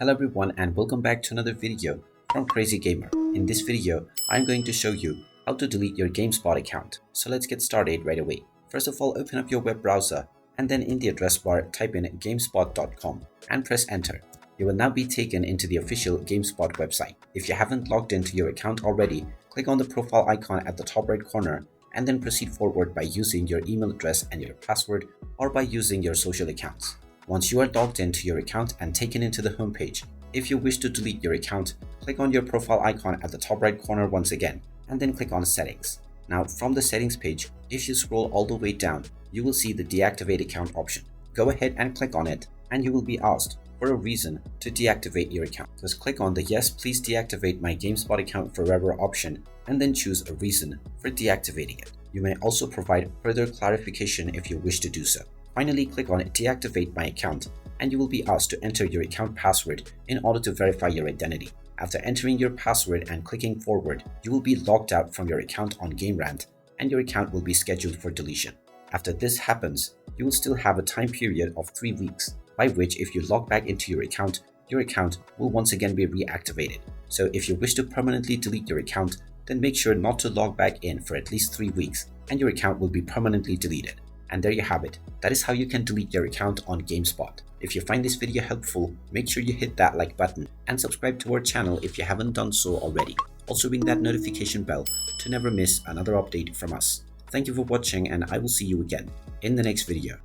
Hello everyone and welcome back to another video from Crazy Gamer. In this video, I'm going to show you how to delete your Gamespot account. So let's get started right away. First of all, open up your web browser and then in the address bar type in gamespot.com and press enter. You will now be taken into the official Gamespot website. If you haven't logged into your account already, click on the profile icon at the top right corner and then proceed forward by using your email address and your password or by using your social accounts. Once you are logged into your account and taken into the home page, if you wish to delete your account, click on your profile icon at the top right corner once again, and then click on Settings. Now from the settings page, if you scroll all the way down, you will see the deactivate account option. Go ahead and click on it, and you will be asked for a reason to deactivate your account. Just click on the yes, please deactivate my Gamespot account forever option, and then choose a reason for deactivating it. You may also provide further clarification if you wish to do so. Finally, click on deactivate my account and you will be asked to enter your account password in order to verify your identity. After entering your password and clicking forward, you will be logged out from your account on GameRant and your account will be scheduled for deletion. After this happens, you will still have a time period of 3 weeks, by which if you log back into your account will once again be reactivated. So if you wish to permanently delete your account, then make sure not to log back in for at least 3 weeks and your account will be permanently deleted. And there you have it. That is how you can delete your account on Gamespot. If you find this video helpful, make sure you hit that like button and subscribe to our channel if you haven't done so already. Also ring that notification bell to never miss another update from us. Thank you for watching and I will see you again in the next video.